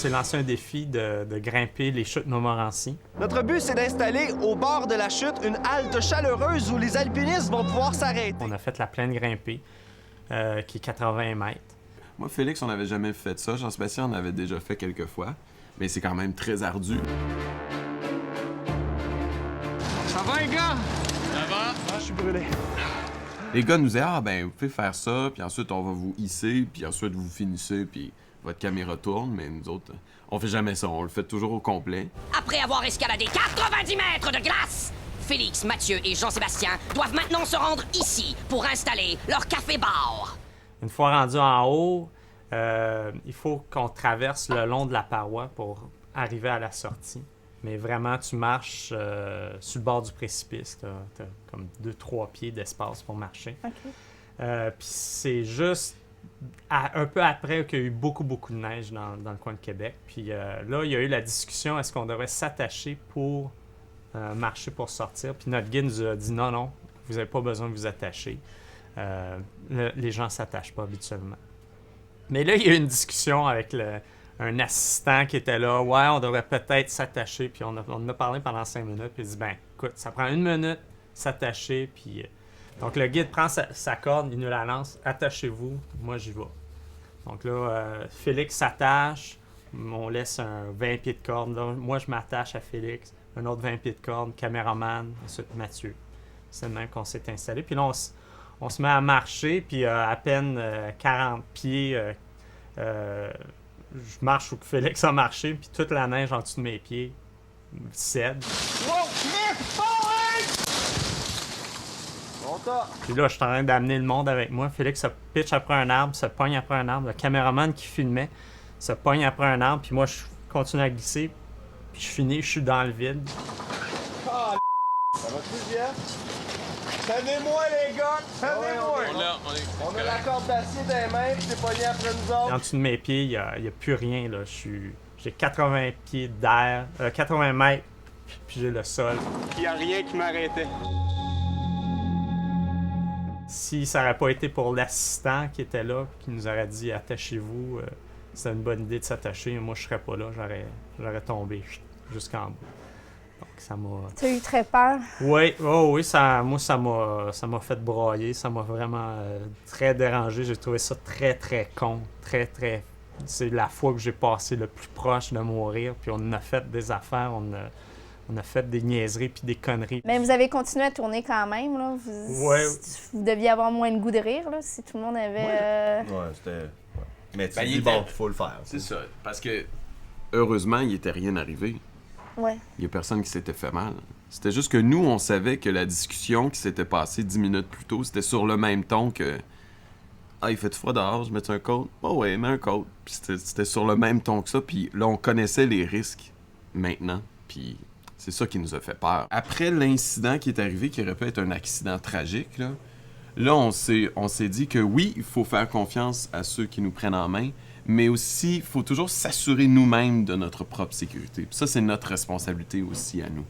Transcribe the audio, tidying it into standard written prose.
s'est lancé un défi de grimper les chutes Montmorency. Notre but, c'est d'installer au bord de la chute une halte chaleureuse où les alpinistes vont pouvoir s'arrêter. On a fait la plaine grimpée, qui est 80 mètres. Moi, Félix, on n'avait jamais fait ça. Jean-Sébastien en avait déjà fait quelques fois, mais c'est quand même très ardu. Ça va, les gars? Ça va? Ah, je suis brûlé. Les gars nous disaient, ah ben, vous pouvez faire ça, puis ensuite on va vous hisser, puis ensuite vous finissez, puis votre caméra tourne, mais nous autres, on fait jamais ça, on le fait toujours au complet. Après avoir escaladé 90 mètres de glace, Félix, Mathieu et Jean-Sébastien doivent maintenant se rendre ici pour installer leur café-bar. Une fois rendu en haut, il faut qu'on traverse le long de la paroi pour arriver à la sortie. Mais vraiment, tu marches sur le bord du précipice. T'as comme 2-3 pieds d'espace pour marcher. OK. Puis c'est juste un peu après qu'il y a eu beaucoup de neige dans le coin de Québec. Puis là, il y a eu la discussion, est-ce qu'on devrait s'attacher pour marcher pour sortir? Puis notre guide nous a dit non, vous n'avez pas besoin de vous attacher. Les gens ne s'attachent pas habituellement. Mais là, il y a eu une discussion avec un assistant qui était là. Ouais, on devrait peut-être s'attacher. Puis on en a parlé pendant 5 minutes. Puis il dit, ben, écoute, ça prend 1 minute, s'attacher. Puis donc le guide prend sa corde, il nous la lance. Attachez-vous, moi j'y vais. Donc là, Félix s'attache. On laisse un 20 pieds de corde. Là, moi, je m'attache à Félix. Un autre 20 pieds de corde, caméraman, ensuite Mathieu. C'est le même qu'on s'est installé. Puis là, on se met à marcher. Puis à peine 40 pieds... je marche où Félix a marché, puis toute la neige en dessous de mes pieds cède. Wow! Puis là, je suis en train d'amener le monde avec moi. Félix se pitch après un arbre, se pogne après un arbre. Le caméraman qui filmait se pogne après un arbre, puis moi, je continue à glisser. Puis je finis, je suis dans le vide. Ça va-tu bien? Tenez-moi, les gars! Tenez-moi! On a la corde d'acier dans les mains, puis c'est pogné après nous En autres. dessous de mes pieds, il n'y a plus rien. Là. J'ai 80 pieds d'air, 80 mètres, puis j'ai le sol. Il n'y a rien qui m'arrêtait. Si ça n'aurait pas été pour l'assistant qui était là, qui nous aurait dit « attachez-vous c'est une bonne idée de s'attacher », moi je serais pas là, j'aurais tombé jusqu'en bas. Donc ça m'a... Tu as eu très peur? Oui, ça m'a fait brailler, ça m'a vraiment très dérangé. J'ai trouvé ça très con, très... C'est la fois que j'ai passé le plus proche de mourir, puis on a fait des affaires, on a fait des niaiseries puis des conneries. Mais vous avez continué à tourner quand même, là. Vous deviez avoir moins de goût de rire, là, si tout le monde avait... Ouais, c'était... Ouais. Mais tu Ben, dis, bon, il faut le faire. C'est ça, parce que heureusement, il n'était rien arrivé. Ouais. Il n'y a personne qui s'était fait mal. C'était juste que nous, on savait que la discussion qui s'était passée 10 minutes plus tôt, c'était sur le même ton que « Ah, il fait froid dehors, je mets un coat? » « Oh ouais, mets un coat. » Puis c'était sur le même ton que ça, puis là, on connaissait les risques maintenant, puis c'est ça qui nous a fait peur. Après l'incident qui est arrivé, qui aurait pu être un accident tragique, là on s'est dit que oui, il faut faire confiance à ceux qui nous prennent en main, mais aussi, il faut toujours s'assurer nous-mêmes de notre propre sécurité. Puis ça, c'est notre responsabilité aussi à nous.